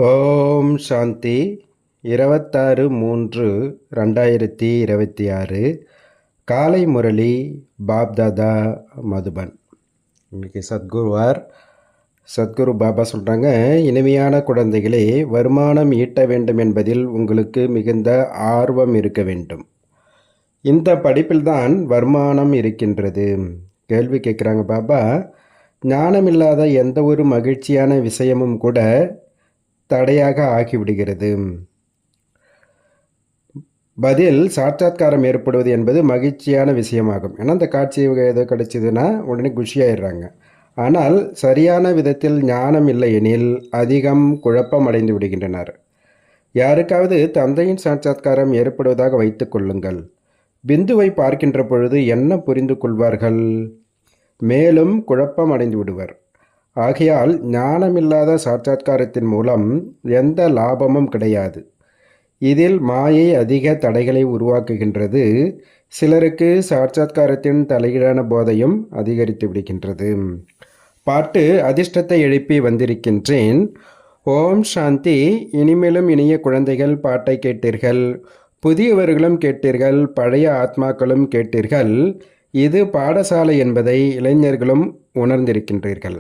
ஓம் சாந்தி 26/3/2026 காலை முரளி பாப்தாதா மதுபன். இன்னைக்கு சத்குரு பாபா சொல்கிறாங்க, இனிமையான குழந்தைகளே, வருமானம் ஈட்ட வேண்டும் என்பதில் உங்களுக்கு மிகுந்த ஆர்வம் இருக்க வேண்டும். இந்த படிப்பில்தான் வருமானம் இருக்கின்றது. கேள்வி கேட்குறாங்க பாபா, ஞானமில்லாத எந்த ஒரு மகிழ்ச்சியான விஷயமும் கூட தடையாக ஆகிவிடுகிறது. பதில், சாட்சாத்காரம் ஏற்படுவது என்பது மகிழ்ச்சியான விஷயமாகும். ஏன்னா அந்த காட்சி ஏதோ கிடைச்சிதுன்னா உடனே குஷியாயிடுறாங்க. ஆனால் சரியான விதத்தில் ஞானம் இல்லை எனில் அதிகம் குழப்பம் அடைந்து விடுகின்றனர். யாருக்காவது தந்தையின் சாட்சாத்காரம் ஏற்படுவதாக வைத்துக் கொள்ளுங்கள். பிந்துவை பார்க்கின்ற பொழுது என்ன புரிந்து கொள்வார்கள்? மேலும் குழப்பம் அடைந்து விடுவர். ஆகையால் ஞானமில்லாத சாட்சாத்காரத்தின் மூலம் எந்த லாபமும் கிடையாது. இதில் மாயை அதிக தடைகளை உருவாக்குகின்றது. சிலருக்கு சாட்சாத்காரத்தின் தலைகீழான போதையும் அதிகரித்து விடுகின்றது. பாட்டு, அதிர்ஷ்டத்தை எழுப்பி வந்திருக்கின்றேன். ஓம் சாந்தி. இனிமேலும் இனிய குழந்தைகள், பாட்டை கேட்டீர்கள். புதியவர்களும் கேட்டீர்கள், பழைய ஆத்மாக்களும் கேட்டீர்கள். இது பாடசாலை என்பதை இளைஞர்களும் உணர்ந்திருக்கின்றீர்கள்.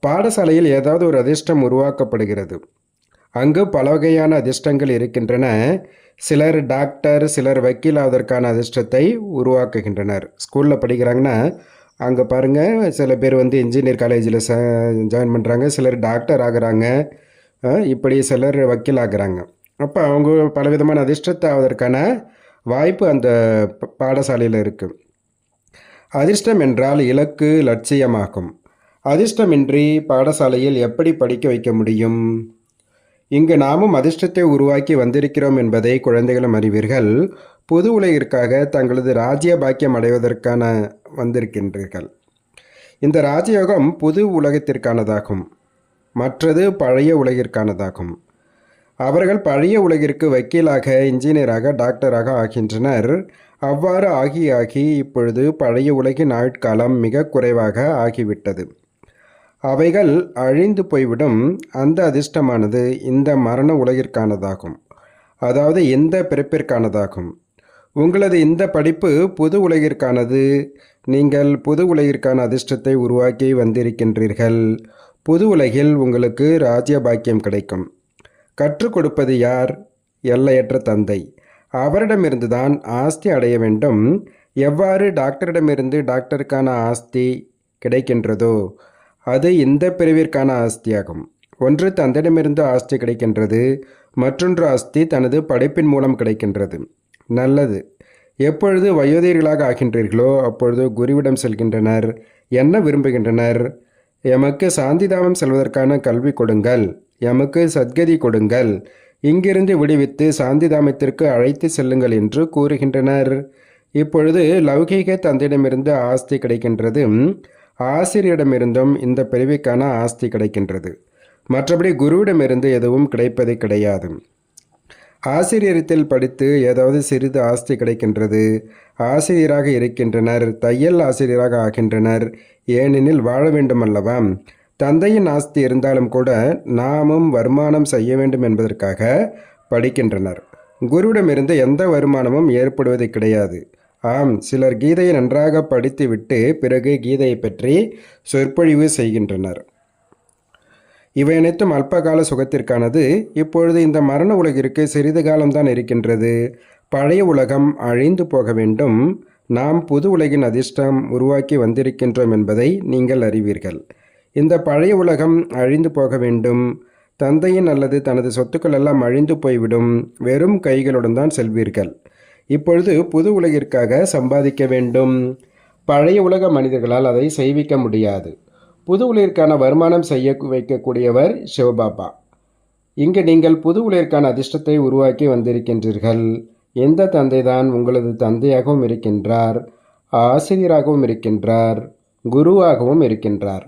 பாடசாலையில் ஏதாவது ஒரு அதிர்ஷ்டம் உருவாக்கப்படுகிறது. அங்கு பல வகையான அதிர்ஷ்டங்கள் இருக்கின்றன. சிலர் டாக்டர், சிலர் வக்கீல் ஆவதற்கான அதிர்ஷ்டத்தை உருவாக்குகின்றனர். ஸ்கூலில் படிக்கிறாங்கன்னா அங்கே பாருங்கள், சில பேர் இன்ஜினியர் காலேஜில் ஜாயின் பண்ணுறாங்க, சிலர் டாக்டர் ஆகிறாங்க, இப்படி சிலர் வக்கீல் ஆகிறாங்க. அப்போ அவங்க பலவிதமான அதிர்ஷ்டத்தை ஆவதற்கான வாய்ப்பு அந்த பாடசாலையில் இருக்குது. அதிர்ஷ்டம் என்றால் இலக்கு, லட்சியமாகும். அதிர்ஷ்டமின்றி பாடசாலையில் எப்படி படிக்க வைக்க முடியும்? இங்கு நாமும் அதிர்ஷ்டத்தை உருவாக்கி வந்திருக்கிறோம் என்பதை குழந்தைகளும் அறிவீர்கள். புது உலகிற்காக தங்களது ராஜ்ய பாக்கியம் அடைவதற்கான வந்திருக்கின்றீர்கள். இந்த ராஜயோகம் புது உலகத்திற்கானதாகும், மற்றது பழைய உலகிற்கானதாகும். அவர்கள் பழைய உலகிற்கு வக்கீலாக, இன்ஜினியராக, டாக்டராக ஆகின்றனர். அவ்வாறு ஆகி இப்பொழுது பழைய உலகின் ஆயுட்காலம் மிக குறைவாக ஆகிவிட்டது. அவைகள் அழிந்து போய்விடும். அந்த அதிர்ஷ்டமானது இந்த மரண உலகிற்கானதாகும், அதாவது இந்த பிறப்பிற்கானதாகும். உங்களது இந்த படிப்பு புது உலகிற்கானது. நீங்கள் புது உலகிற்கான அதிர்ஷ்டத்தை உருவாக்கி வந்திருக்கின்றீர்கள். புது உலகில் உங்களுக்கு ராஜ்ய பாக்கியம் கிடைக்கும். கற்றுக் கொடுப்பது யார்? எல்லையற்ற தந்தை. அவரிடமிருந்து தான் ஆஸ்தி அடைய வேண்டும். எவ்வாறு டாக்டரிடமிருந்து டாக்டருக்கான ஆஸ்தி கிடைக்கின்றதோ அது இந்த பிரிவிற்கான ஆஸ்தியாகும். ஒன்று தந்தையிடமிருந்து ஆஸ்தி கிடைக்கின்றது, மற்றொன்று ஆஸ்தி தனது படைப்பின் மூலம் கிடைக்கின்றது. நல்லது. எப்பொழுது வயோதிகர்களாக ஆகின்றீர்களோ அப்பொழுது குருவிடம் செல்கின்றனர். என்ன விரும்புகின்றனர்? எமக்கு சாந்திதாமம் செல்வதற்கான கல்வி கொடுங்கள், எமக்கு சத்கதி கொடுங்கள், இங்கிருந்து விடுவித்து சாந்திதாமத்திற்கு அழைத்து செல்லுங்கள் என்று கூறுகின்றனர். இப்பொழுது லௌகீக தந்தையிடமிருந்து ஆஸ்தி கிடைக்கின்றது. ஆசிரியரிடமிருந்தும் இந்த பிரிவுக்கான ஆஸ்தி கிடைக்கின்றது. மற்றபடி குருவிடமிருந்து எதுவும் கிடைப்பது கிடையாது. ஆசிரியத்தில் படித்து ஏதாவது சிறிது ஆஸ்தி கிடைக்கின்றது. ஆசிரியராக இருக்கின்றனர், தையல் ஆசிரியராக ஆகின்றனர். ஏனெனில் வாழ வேண்டும் அல்லவா? தந்தையின் ஆஸ்தி இருந்தாலும் கூட நாமும் வருமானம் செய்ய வேண்டும் என்பதற்காக படிக்கின்றனர். குருவிடமிருந்து எந்த வருமானமும் ஏற்படுவது கிடையாது. ஆம், சிலர் கீதையை நன்றாக படித்துவிட்டு பிறகு கீதையை பற்றி சொற்பொழிவு செய்கின்றனர். இவை அனைத்தும் அல்பகால சுகத்திற்கானது. இப்பொழுது இந்த மரண உலகிற்கு சிறிது காலம்தான் இருக்கின்றது. பழைய உலகம் அழிந்து போக வேண்டும். நாம் புது உலகின் அதிர்ஷ்டம் உருவாக்கி வந்திருக்கின்றோம் என்பதை நீங்கள் அறிவீர்கள். இந்த பழைய உலகம் அழிந்து போக வேண்டும். தந்தையின் அல்லது தனது சொத்துக்கள் எல்லாம் அழிந்து போய்விடும். வெறும் கைகளுடன் தான் செல்வீர்கள். இப்பொழுது புது உலகிற்காக சம்பாதிக்க வேண்டும். பழைய உலக மனிதர்களால் அதை செய்விக்க முடியாது. புது உலகிற்கான வருமானம் செய்ய வைக்கக்கூடியவர் சிவபாபா. இங்கு நீங்கள் புது உலகிற்கான அதிர்ஷ்டத்தை உருவாக்கி வந்திருக்கின்றீர்கள். எந்த தந்தை தான் உங்களது தந்தையாகவும் இருக்கின்றார், ஆசிரியராகவும் இருக்கின்றார், குருவாகவும் இருக்கின்றார்.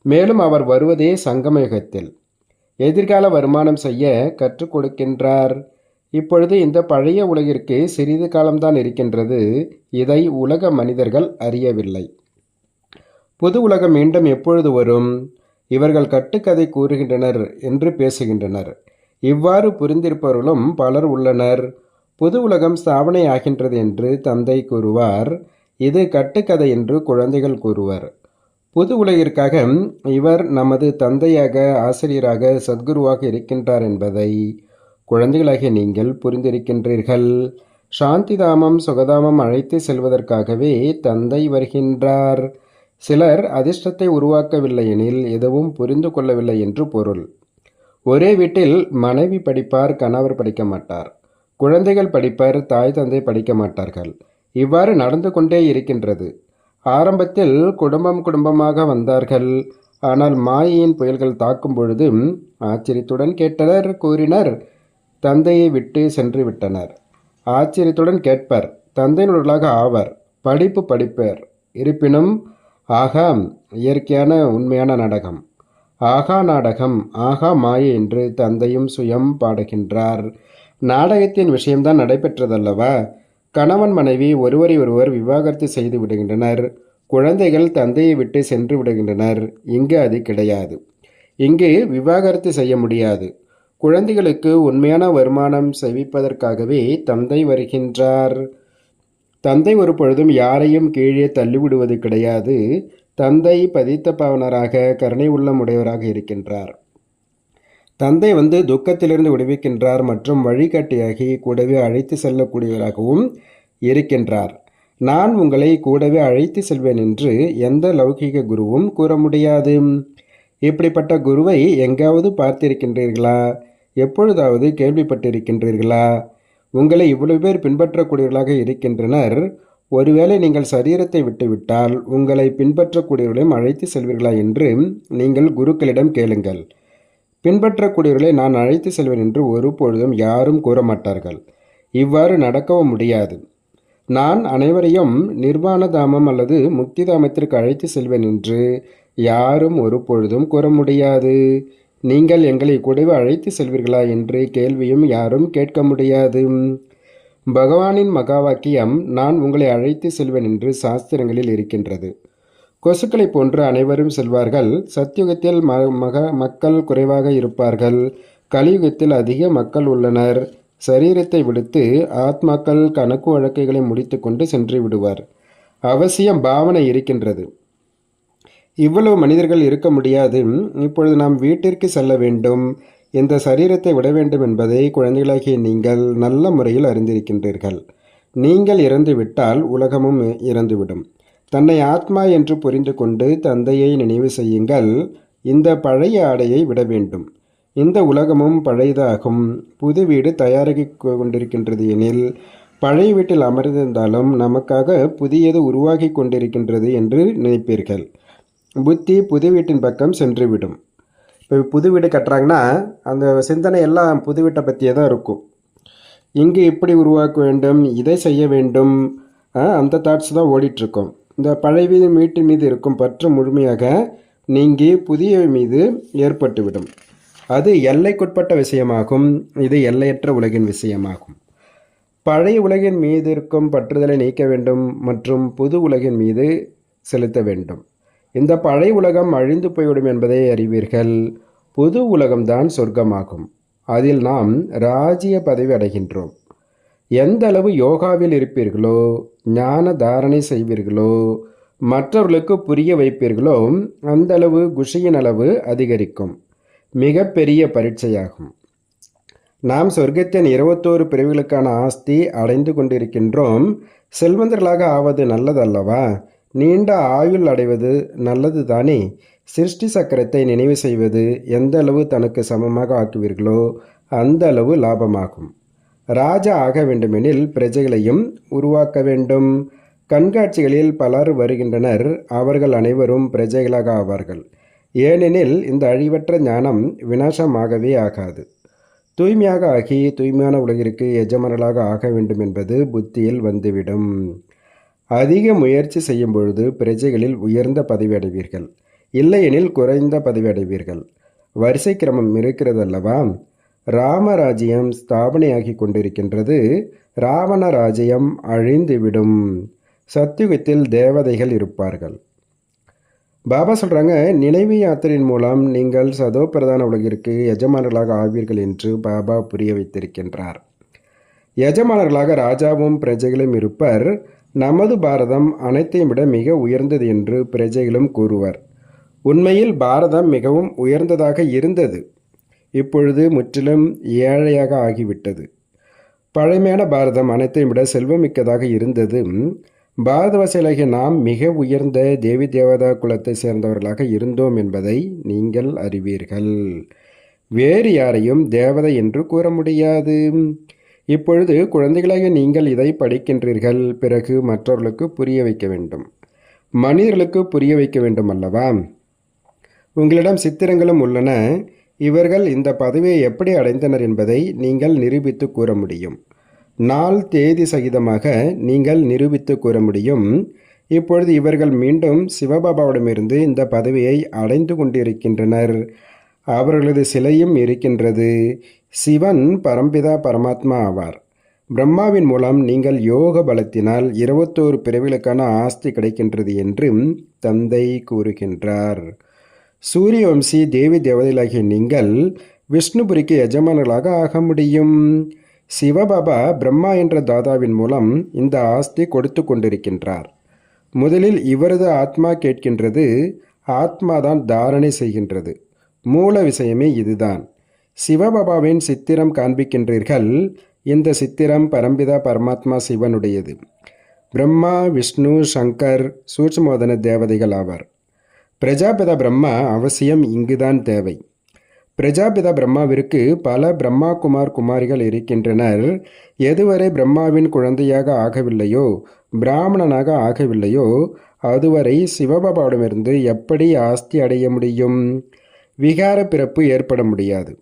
மேலும் அவர் வருவதே சங்கமயுகத்தில் எதிர்கால வருமானம் செய்ய கற்றுக் கொடுக்கின்றார். இப்பொழுது இந்த பழைய உலகிற்கு சிறிது காலம்தான் இருக்கின்றது. இதை உலக மனிதர்கள் அறியவில்லை. புது உலகம் மீண்டும் எப்பொழுது வரும்? இவர்கள் கட்டுக்கதை கூறுகின்றனர் என்று பேசுகின்றனர். இவ்வாறு புரிந்திருப்பவர்களும் பலர் உள்ளனர். புது உலகம் ஸ்தாபனை ஆகின்றது என்று தந்தை கூறுவார். இது கட்டுக்கதை என்று குழந்தைகள் கூறுவர். புது உலகிற்காக இவர் நமது தந்தையாக, ஆசிரியராக, சத்குருவாக இருக்கின்றார் என்பதை குழந்தைகளாகிய நீங்கள் புரிந்திருக்கின்றீர்கள். சாந்திதாமம், சுகதாமம் அழைத்து செல்வதற்காகவே தந்தை வருகின்றார். சிலர் அதிர்ஷ்டத்தை உருவாக்கவில்லை எனில் எதுவும் புரிந்து கொள்ளவில்லை என்று பொருள். ஒரே வீட்டில் மனைவி படிப்பார், கணவர் படிக்க மாட்டார். குழந்தைகள் படிப்பர், தாய் தந்தை படிக்க மாட்டார்கள். இவ்வாறு நடந்து கொண்டே இருக்கின்றது. ஆரம்பத்தில் குடும்பமாக வந்தார்கள். ஆனால் மாயையின் புயல்கள் தாக்கும் பொழுது ஆச்சரியத்துடன் கேட்டனர், கூறினர், தந்தையை விட்டு சென்று விட்டனர். ஆச்சரியத்துடன் கேட்பர், தந்தையினுடலாக ஆவர், படிப்பர். இருப்பினும் ஆகா இயற்கையான உண்மையான நாடகம், ஆகா நாடகம், ஆகா மாயை என்று தந்தையும் சுயம் பாடுகின்றார். நாடகத்தின் விஷயம்தான் நடைபெற்றதல்லவா? கணவன் மனைவி ஒருவரை ஒருவர் விவாகரத்து செய்து விடுகின்றனர். குழந்தைகள் தந்தையை விட்டு சென்று விடுகின்றனர். இங்கு அது கிடையாது. இங்கு விவாகரத்து செய்ய முடியாது. குழந்தைகளுக்கு உண்மையான வருமானம் செவிப்பதற்காகவே தந்தை வருகின்றார். தந்தை ஒரு பொழுதும் யாரையும் கீழே தள்ளிவிடுவது கிடையாது. தந்தை பதித்த பாவனராக, கருணை உள்ளம் உடையவராக இருக்கின்றார். தந்தை துக்கத்திலிருந்து விடுவிக்கின்றார் மற்றும் வழிகாட்டியாகி கூடவே அழைத்து செல்லக்கூடியவராகவும் இருக்கின்றார். நான் உங்களை கூடவே அழைத்து செல்வேன் என்று எந்த லௌகீக குருவும் கூற முடியாது. இப்படிப்பட்ட குருவை எங்காவது பார்த்திருக்கின்றீர்களா? எப்பொழுதாவது கேள்விப்பட்டிருக்கின்றீர்களா? உங்களை இவ்வளவு பேர் பின்பற்றக்கூடியவர்களாக இருக்கின்றனர். ஒருவேளை நீங்கள் சரீரத்தை விட்டுவிட்டால் உங்களை பின்பற்றக்கூடியவர்களையும் அழைத்து செல்வீர்களா என்று நீங்கள் குருக்களிடம் கேளுங்கள். பின்பற்றக்கூடியவர்களை நான் அழைத்து செல்வேன் என்று ஒருபொழுதும் யாரும் கூற மாட்டார்கள். இவ்வாறு நடக்கவும் முடியாது. நான் அனைவரையும் நிர்வாண தாமம் அல்லது முக்தி தாமத்திற்கு அழைத்து செல்வேன் என்று யாரும் ஒருபொழுதும் கூற முடியாது. நீங்கள் எங்களை கூடவே அழைத்து செல்வீர்களா என்று கேள்வியும் யாரும் கேட்க முடியாது. பகவானின் மகாவாக்கியம் நான் உங்களை அழைத்து செல்வேன் என்று சாஸ்திரங்களில் இருக்கின்றது. கொசுக்களை போன்று அனைவரும் செல்வார்கள். சத்தியுகத்தில் மக்கள் குறைவாக இருப்பார்கள். கலியுகத்தில் அதிக மக்கள் உள்ளனர். சரீரத்தை விடுத்து ஆத்மாக்கள் கணக்கு வழக்குகளை முடித்து கொண்டு சென்று விடுவார். அவசியம் பாவனை இருக்கின்றது. இவ்வளவு மனிதர்கள் இருக்க முடியாது. இப்பொழுது நாம் வீட்டிற்கு செல்ல வேண்டும். இந்த சரீரத்தை விட வேண்டும் என்பதை குழந்தைகளாகிய நீங்கள் நல்ல முறையில் அறிந்திருக்கின்றீர்கள். நீங்கள் இறந்துவிட்டால் உலகமும் இறந்துவிடும். தன்னை ஆத்மா என்று புரிந்து கொண்டு தந்தையை நினைவு செய்யுங்கள். இந்த பழைய ஆடையை விட வேண்டும். இந்த உலகமும் பழையதாகும். புது வீடு தயாராகி கொண்டிருக்கின்றது எனில் பழைய வீட்டில் அமர்ந்திருந்தாலும் நமக்காக புதியது உருவாகி கொண்டிருக்கின்றது என்று நினைப்பீர்கள். புத்தி புது வீட்டின் பக்கம் சென்றுவிடும். இப்போ புது வீடு கட்டுறாங்கன்னா அந்த சிந்தனை எல்லாம் புது வீட்டை பற்றியே தான் இருக்கும். இங்கு இப்படி உருவாக்க வேண்டும், இதை செய்ய வேண்டும், அந்த தாட்ஸ் தான் ஓடிட்டுருக்கோம். இந்த பழைய வீட்டின் மீது இருக்கும் பற்று முழுமையாக நீங்கி புதிய மீது ஏற்பட்டுவிடும். அது எல்லைக்குட்பட்ட விஷயமாகும். இது எல்லையற்ற உலகின் விஷயமாகும். பழைய உலகின் மீது இருக்கும் பற்றுதலை நீக்க வேண்டும் மற்றும் புது உலகின் மீது செலுத்த வேண்டும். இந்த பழைய உலகம் அழிந்து போய்விடும் என்பதை அறிவீர்கள். புது உலகம்தான் சொர்க்கமாகும். அதில் நாம் ராஜ்ய பதவி அடைகின்றோம். எந்த அளவு யோகாவில் இருப்பீர்களோ, ஞான தாரணை செய்வீர்களோ, மற்றவர்களுக்கு புரிய வைப்பீர்களோ, அந்த அளவு குஷியின் அளவு அதிகரிக்கும். மிகப்பெரிய பரீட்சையாகும். நாம் சொர்க்கத்தின் 21 பிரிவுகளுக்கான ஆஸ்தி அடைந்து கொண்டிருக்கின்றோம். செல்வந்தர்களாக ஆவது நல்லதல்லவா? நீண்ட ஆயுள் அடைவது நல்லது தானே? சிருஷ்டி சக்கரத்தை நினைவு செய்வது எந்த அளவு தனக்கு சமமாக ஆக்குவீர்களோ அந்த அளவு லாபமாகும். ராஜா ஆக வேண்டுமெனில் பிரஜைகளையும் உருவாக்க வேண்டும். கண்காட்சிகளில் பலர் வருகின்றனர். அவர்கள் அனைவரும் பிரஜைகளாக ஆவார்கள். ஏனெனில் இந்த அழிவற்ற ஞானம் விநாசமாகவே ஆகாது. தூய்மையாக ஆகி தூய்மையான உலகிற்கு எஜமானர்களாக ஆக வேண்டும் என்பது புத்தியில் வந்துவிடும். அதிக முயற்சி செய்யும் பொழுது பிரஜைகளில் உயர்ந்த பதவி அடைவீர்கள். இல்லையெனில் குறைந்த பதவி அடைவீர்கள். வரிசை கிரமம் இருக்கிறதல்லவா? ராமராஜ்யம் ஸ்தாபனையாகி கொண்டிருக்கின்றது. ராவண ராஜ்யம் அழிந்துவிடும். சத்தியுகத்தில் தேவதைகள் இருப்பார்கள். பாபா சொல்கிறாங்க, நினைவு யாத்திரையின் மூலம் நீங்கள் சதோ பிரதான உலகிற்கு எஜமானர்களாக ஆவீர்கள் என்று பாபா புரிய வைத்திருக்கின்றார். எஜமானர்களாக ராஜாவும் பிரஜைகளும் இருப்பர். நமது பாரதம் அனைத்தையும் விட மிக உயர்ந்தது என்று பிரஜைகளும் கூறுவர். உண்மையில் பாரதம் மிகவும் உயர்ந்ததாக இருந்தது. இப்பொழுது முற்றிலும் ஏழையாக ஆகிவிட்டது. பழமையான பாரதம் அனைத்தையும் விட செல்வமிக்கதாக இருந்தது. பாரதவாசிகளாகிய நாம் மிக உயர்ந்த தேவி தேவதா குலத்தை சேர்ந்தவர்களாக இருந்தோம் என்பதை நீங்கள் அறிவீர்கள். வேறு யாரையும் தேவதை என்று கூற முடியாது. இப்பொழுது குழந்தைகளாக நீங்கள் இதை படிக்கின்றீர்கள். பிறகு மற்றவர்களுக்கு புரிய வைக்க வேண்டும். மனிதர்களுக்கு புரிய வைக்க வேண்டும் அல்லவா? உங்களிடம் சித்திரங்களும் உள்ளன. இவர்கள் இந்த பதவியை எப்படி அடைந்தனர் என்பதை நீங்கள் நிரூபித்து கூற முடியும். நாள் தேதி சகிதமாக நீங்கள் நிரூபித்து கூற முடியும். இப்பொழுது இவர்கள் மீண்டும் சிவபாபாவிடமிருந்து இந்த பதவியை அடைந்து கொண்டிருக்கின்றனர். அவர்களது சிலையும் இருக்கின்றது. சிவன் பரம்பிதா பரமாத்மா ஆவார். பிரம்மாவின் மூலம் நீங்கள் யோக பலத்தினால் 21 பிறவிகளுக்கான ஆஸ்தி கிடைக்கின்றது என்று தந்தை கூறுகின்றார். சூரிய வம்சி தேவி தேவதைகளாகிய நீங்கள் விஷ்ணுபுரிக்கு எஜமானர்களாக ஆக முடியும். சிவபாபா பிரம்மா என்ற தாதாவின் மூலம் இந்த ஆஸ்தி கொடுத்து கொண்டிருக்கின்றார். முதலில் இவரது ஆத்மா கேட்கின்றது. ஆத்மாதான் தாரணை செய்கின்றது. மூல விஷயமே இதுதான். சிவபாபாவின் சித்திரம் காண்பிக்கின்றீர்கள். இந்த சித்திரம் பரம்பிதா பரமாத்மா சிவனுடையது. பிரம்மா, விஷ்ணு, சங்கர் சூட்சுமோதன தேவதைகள் ஆவார். பிரஜாபிதா பிரம்மா அவசியம் இங்குதான் தேவை. பிரஜாபிதா பிரம்மாவிற்கு பல பிரம்மா குமார் குமாரிகள் இருக்கின்றனர். எதுவரை பிரம்மாவின் குழந்தையாக ஆகவில்லையோ, பிராமணனாக ஆகவில்லையோ, அதுவரை சிவபாபாவிடமிருந்து எப்படி ஆஸ்தி அடைய முடியும்? விகார பிறப்பு ஏற்பட முடியாது.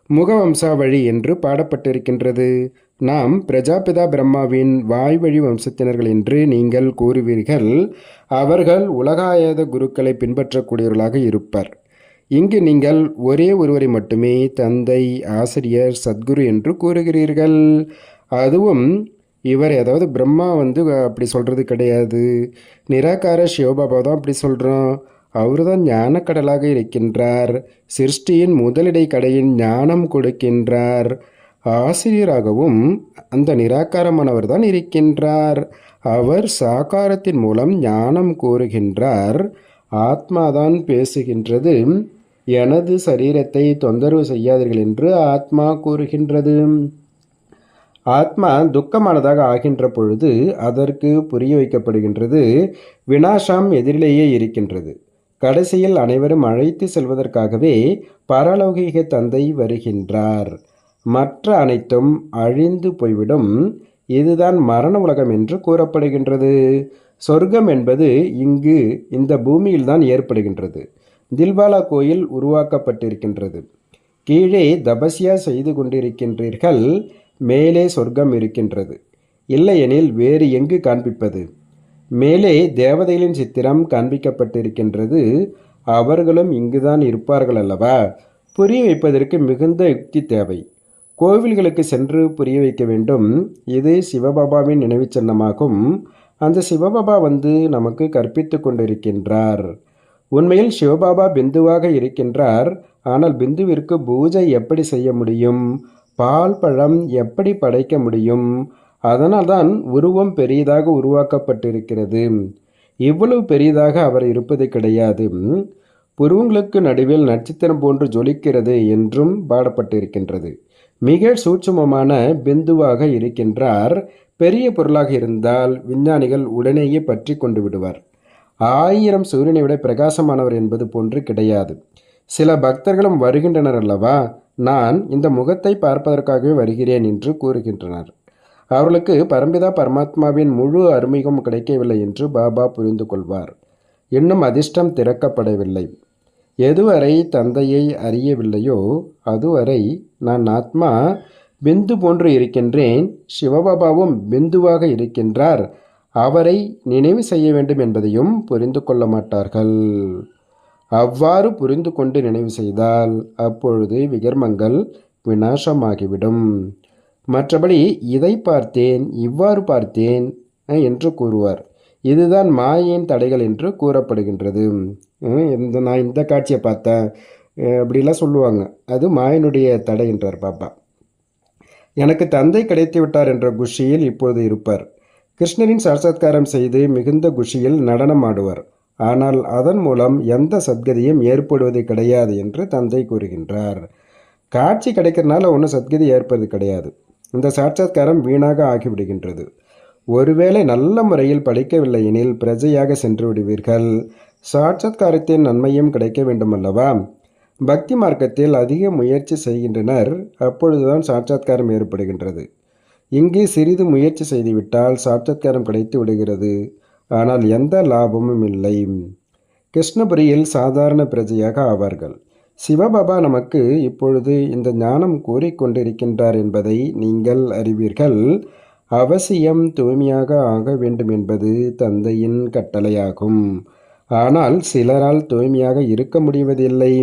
முகவம்சாவழி என்று பாடப்பட்டிருக்கின்றது. நாம் பிரஜாபிதா பிரம்மாவின் வாய்வழி வம்சத்தினர்கள் என்று நீங்கள் கூறுவீர்கள். அவர்கள் உலகாயத குருக்களை பின்பற்றக்கூடியவர்களாக இருப்பர். இங்கு நீங்கள் ஒரே ஒருவரை மட்டுமே தந்தை, ஆசிரியர், சத்குரு என்று கூறுகிறீர்கள். அதுவும் இவர் ஏதாவது பிரம்மா அப்படி சொல்கிறது கிடையாது. நிராகார சிவபாபா தான் அப்படி சொல்கிறோம். அவர் தான் ஞானக்கடலாக இருக்கின்றார். சிருஷ்டியின் முதலிடை கடையின் ஞானம் கொடுக்கின்றார். ஆசிரியராகவும் அந்த நிராகாரமானவர் தான் இருக்கின்றார். அவர் சாகாரத்தின் மூலம் ஞானம் கூறுகின்றார். ஆத்மாதான் பேசுகின்றது. எனது சரீரத்தை தொந்தரவு செய்யாதீர்கள் என்று ஆத்மா கூறுகின்றது. ஆத்மா துக்கமானதாக ஆகின்ற பொழுது அதற்கு புரிய வைக்கப்படுகின்றது. வினாசம் எதிரிலேயே இருக்கின்றது. கடைசியில் அனைவரும் அழைத்து செல்வதற்காகவே பரலௌகிக தந்தை வருகின்றார். மற்ற அனைத்தும் அழிந்து போய்விடும். இதுதான் மரண உலகம் என்று கூறப்படுகின்றது. சொர்க்கம் என்பது இங்கு இந்த பூமியில்தான் ஏற்படுகின்றது. தில்வாலா கோயில் உருவாக்கப்பட்டிருக்கின்றது. கீழே தபஸ்யா செய்து கொண்டிருக்கின்றீர்கள். மேலே சொர்க்கம் இருக்கின்றது. இல்லையெனில் வேறு எங்கு காண்பிப்பது? மேலே தேவதைகளின் சித்திரம் காண்பிக்கப்பட்டிருக்கின்றது. அவர்களும் இங்குதான் இருப்பார்கள் அல்லவா? புரிய வைப்பதற்கு மிகுந்த யுக்தி தேவை. கோவில்களுக்கு சென்று புரிய வைக்க வேண்டும். இது சிவபாபாவின் நினைவு சின்னமாகும். அந்த சிவபாபா நமக்கு கற்பித்து கொண்டிருக்கின்றார். உண்மையில் சிவபாபா பிந்துவாக இருக்கின்றார். ஆனால் பிந்துவிற்கு பூஜை எப்படி செய்ய முடியும்? பால் பழம் எப்படி படைக்க முடியும்? அதனால்தான் உருவம் பெரியதாக உருவாக்கப்பட்டிருக்கிறது. இவ்வளவு பெரியதாக அவர் இருப்பது கிடையாது. புருவங்களுக்கு நடுவில் நட்சத்திரம் போன்று ஜொலிக்கிறது என்றும் பாடப்பட்டிருக்கின்றது. மிக சூட்சுமமான பிந்துவாக இருக்கின்றார். பெரிய பொருளாக இருந்தால் விஞ்ஞானிகள் உடனேயே பற்றி கொண்டு விடுவார். 1000 சூரியனை விட பிரகாசமானவர் என்பது போன்று கிடையாது. சில பக்தர்களும் வருகின்றனர் அல்லவா? நான் இந்த முகத்தை பார்ப்பதற்காகவே வருகிறேன் என்று கூறுகின்றனர். அவர்களுக்கு பரம்பிதா பரமாத்மாவின் முழு அறிமுகம் கிடைக்கவில்லை என்று பாபா புரிந்து கொள்வார். இன்னும் அதிர்ஷ்டம் திறக்கப்படவில்லை. எதுவரை தந்தையை அறியவில்லையோ அதுவரை நான் ஆத்மா பிந்து போன்று இருக்கின்றேன். சிவபாபாவும் பிந்துவாக இருக்கின்றார். அவரை நினைவு செய்ய வேண்டும் என்பதையும் புரிந்து கொள்ள மாட்டார்கள். அவ்வாறு புரிந்து கொண்டு நினைவு செய்தால் அப்பொழுது விகர்மங்கள் விநாசமாகிவிடும். மற்றபடி இதை பார்த்தேன், இவ்வாறு பார்த்தேன் என்று கூறுவார். இதுதான் மாயையின் தடைகள் என்று கூறப்படுகின்றது. நான் இந்த காட்சியை பார்த்தேன் அப்படிலாம் சொல்லுவாங்க. அது மாயனுடைய தடை என்றார் பாபா. எனக்கு தந்தை கிடைத்து விட்டார் என்ற குஷியில் இப்பொழுது இருப்பார். கிருஷ்ணரின் சாட்சாத்காரம் செய்து மிகுந்த குஷியில் நடனம் ஆடுவார். ஆனால் அதன் மூலம் எந்த சத்கதியும் ஏற்படுவது கிடையாது என்று தந்தை கூறுகின்றார். காட்சி கிடைக்கிறதுனால ஒன்றும் சத்கதி ஏற்பது கிடையாது. இந்த சாட்சாத்காரம் வீணாக ஆகிவிடுகின்றது. ஒருவேளை நல்ல முறையில் படிக்கவில்லை எனில் பிரஜையாக சென்று விடுவீர்கள். சாட்சாத்காரத்தின் நன்மையும் கிடைக்க வேண்டுமல்லவா? பக்தி மார்க்கத்தில் அதிக முயற்சி செய்கின்றனர். அப்பொழுதுதான் சாட்சாத்காரம் ஏற்படுகின்றது. இங்கு சிறிது முயற்சி செய்துவிட்டால் சாட்சாத்காரம் கிடைத்து விடுகிறது. ஆனால் எந்த லாபமும் இல்லை. கிருஷ்ணபுரியில் சாதாரண பிரஜையாக ஆவார்கள். சிவபாபா நமக்கு இப்பொழுது இந்த ஞானம் கூறிக்கொண்டிருக்கின்றார் என்பதை நீங்கள் அறிவீர்கள். அவசியம் தூய்மையாக ஆக வேண்டும் என்பது தந்தையின் கட்டளையாகும். ஆனால் சிலரால் தூய்மையாக இருக்க முடிவதில்லை.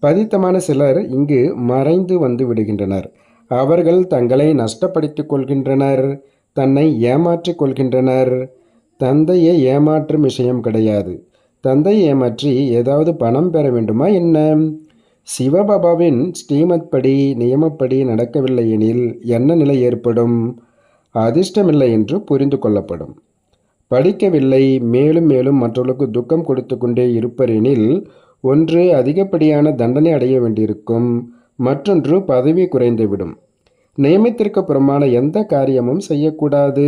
பதித்தமான சிலர் இங்கு மறைந்து வந்து விடுகின்றனர். அவர்கள் தங்களை நஷ்டப்படுத்திக் கொள்கின்றனர், தன்னை ஏமாற்றிக் கொள்கின்றனர். தந்தையை ஏமாற்றும் விஷயம் கிடையாது. தந்தையை ஏமாற்றி ஏதாவது பணம் பெற வேண்டுமா என்ன? சிவபாபாவின் ஸ்ரீமத் படி நியமப்படி நடக்கவில்லை எனில் என்ன நிலை ஏற்படும்? அதிர்ஷ்டமில்லை என்று புரிந்து கொள்ளப்படும். படிக்கவில்லை, மேலும் மேலும் மற்றவர்களுக்கு துக்கம் கொடுத்து கொண்டே இருப்பரெனில் ஒன்று அதிகப்படியான தண்டனை அடைய வேண்டியிருக்கும், மற்றொன்று பதவி குறைந்துவிடும். நியமத்திற்கு புறமான எந்த காரியமும் செய்யக்கூடாது.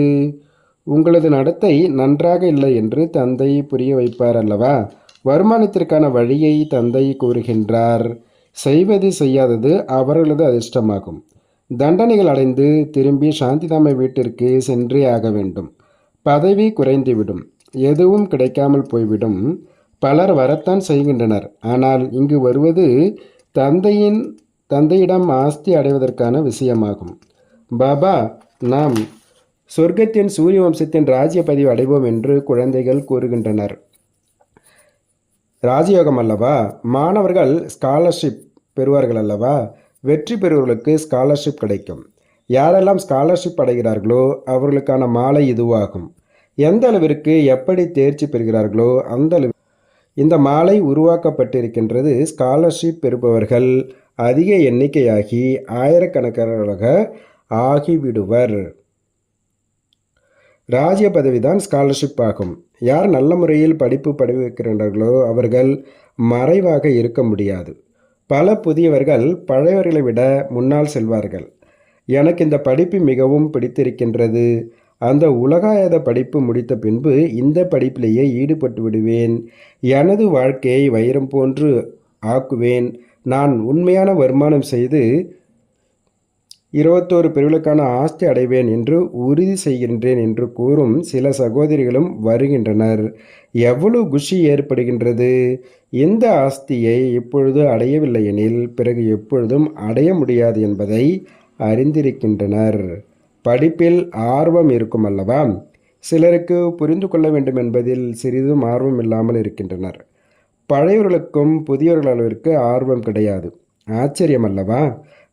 உங்களது நடத்தை நன்றாக இல்லை என்று தந்தை புரிய வைப்பார் அல்லவா? வருமானத்திற்கான வழியை தந்தை கூறுகின்றார். செய்வது செய்யாதது அவர்களது அதிர்ஷ்டமாகும். தண்டனைகள் அடைந்து திரும்பி சாந்திதாம வீட்டிற்கு சென்றே ஆக வேண்டும். பதவி குறைந்துவிடும், எதுவும் கிடைக்காமல் போய்விடும். பலர் வரத்தான் செய்கின்றனர். ஆனால் இங்கு வருவது தந்தையிடம் ஆஸ்தி அடைவதற்கான விஷயமாகும். பாபா, நாம் சொர்க்கத்தின் சூரிய வம்சத்தின் ராஜ்ய பதிவு அடைவோம் என்று குழந்தைகள் கூறுகின்றனர். ராஜயோகம் அல்லவா? மாணவர்கள் ஸ்காலர்ஷிப் பெறுவார்கள் அல்லவா? வெற்றி பெறுவர்களுக்கு ஸ்காலர்ஷிப் கிடைக்கும். யாரெல்லாம் ஸ்காலர்ஷிப் அடைகிறார்களோ அவர்களுக்கான மாலை இதுவாகும். எந்த அளவிற்கு எப்படி தேர்ச்சி பெறுகிறார்களோ அந்த அளவு இந்த மாலை உருவாக்கப்பட்டிருக்கின்றது. ஸ்காலர்ஷிப் பெறுபவர்கள் அதிக எண்ணிக்கையாகி ஆயிரக்கணக்கானவர்களாக ஆகிவிடுவர். ராஜ்ய பதவி தான் ஸ்காலர்ஷிப் ஆகும். யார் நல்ல முறையில் படிப்பு படிக்கிறார்களோ அவர்கள் மறைவாக இருக்க முடியாது. பல புதியவர்கள் பழையவர்களை விட முன்னால் செல்வார்கள். எனக்கு இந்த படிப்பு மிகவும் பிடித்திருக்கின்றது. அந்த உலகாயத படிப்பு முடித்த பின்பு இந்த படிப்பிலேயே ஈடுபட்டு விடுவேன். எனது வாழ்க்கையை வைரம் போன்று ஆக்குவேன். நான் உண்மையான வருமானம் செய்து 21 பிரிவுகளுக்கான ஆஸ்தி அடைவேன் என்று உறுதி செய்கின்றேன் என்று கூறும் சில சகோதரிகளும் வருகின்றனர். எவ்வளவு குஷி ஏற்படுகின்றது! இந்த ஆஸ்தியை இப்பொழுது அடையவில்லை எனில் பிறகு எப்பொழுதும் அடைய முடியாது என்பதை அறிந்திருக்கின்றனர். படிப்பில் ஆர்வம் இருக்கும் அல்லவா? சிலருக்கு புரிந்து கொள்ள வேண்டும் என்பதில் சிறிதும் ஆர்வம் இல்லாமல் இருக்கின்றனர். பழையவர்களுக்கும் புதியவர்கள் அளவிற்கு ஆர்வம் கிடையாது. ஆச்சரியம் அல்லவா?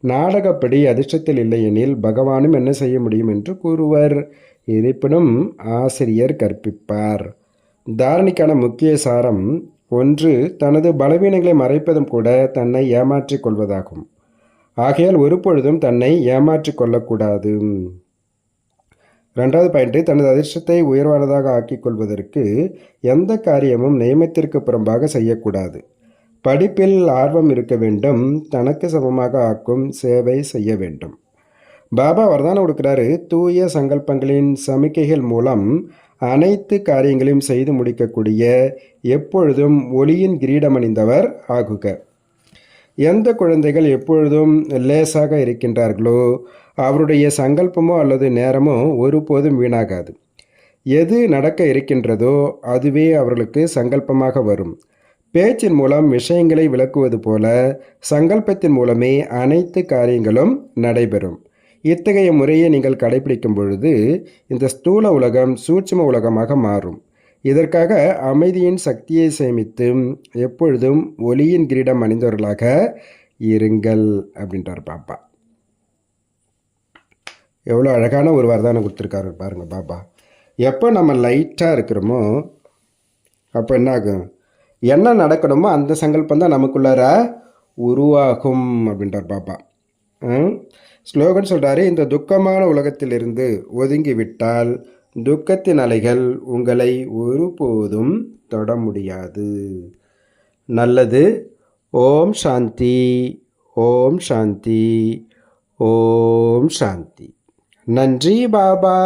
நாடகப்படி அதிர்ஷ்டத்தில் இல்லை எனில் பகவானும் என்ன செய்ய முடியும் என்று கூறுவர். இருப்பினும் ஆசிரியர் கற்பிப்பார். தாரணிக்கான முக்கிய சாரம் 1. தனது பலவீனங்களை மறைப்பதும் கூட தன்னை ஏமாற்றிக் கொள்வதாகும். ஆகையால் ஒருபொழுதும் தன்னை ஏமாற்றிக் கொள்ளக்கூடாது. 2வது பாயிண்ட், தனது அதிர்ஷ்டத்தை உயர்வானதாக ஆக்கிக் கொள்வதற்கு எந்த காரியமும் நியமத்திற்கு புறம்பாக செய்யக்கூடாது. படிப்பில் ஆர்வம் இருக்க வேண்டும். தனக்கு சமமாக ஆக்கும் சேவை செய்ய வேண்டும். பாபா வரதானம் கொடுக்கிறாரு. தூய சங்கல்பங்களின் சமிக்கைகள் மூலம் அனைத்து காரியங்களையும் செய்து முடிக்கக்கூடிய எப்பொழுதும் ஒளியின் கிரீடம் அணிந்தவர் ஆகுக. எந்த குழந்தைகள் எப்பொழுதும் லேசாக இருக்கின்றார்களோ அவருடைய சங்கல்பமோ அல்லது நேரமோ ஒருபோதும் வீணாகாது. எது நடக்க இருக்கின்றதோ அதுவே அவர்களுக்கு சங்கல்பமாக வரும். பேச்சின் மூலம் விஷயங்களை விளக்குவது போல சங்கல்பத்தின் மூலமே அனைத்து காரியங்களும் நடைபெறும். இத்தகைய முறையை நீங்கள் கடைபிடிக்கும் பொழுது இந்த ஸ்தூல உலகம் சூட்சும உலகமாக மாறும். இதற்காக அமைதியின் சக்தியை சேமித்து எப்பொழுதும் ஒளியின் கிரீடம் அணிந்தவர்களாக இருங்கள் அப்படின்றார் பாப்பா. எவ்வளோ அழகான ஒரு வரதானம் கொடுத்துருக்காரு பாருங்கள் பாப்பா. எப்போ நம்ம லைட்டாக இருக்கிறோமோ அப்போ என்ன ஆகும்? என்ன நடக்கணுமோ அந்த சங்கல்பம் தான் நமக்குள்ளார உருவாகும் அப்படின்றார் பாபா. ஸ்லோகன் சொல்கிறாரு, இந்த துக்கமான உலகத்திலிருந்து ஒதுங்கிவிட்டால் துக்கத்தின் அலைகள் உங்களை ஒருபோதும் தொட முடியாது. நல்லது. ஓம் சாந்தி, ஓம் சாந்தி, ஓம் சாந்தி. நன்றி பாபா.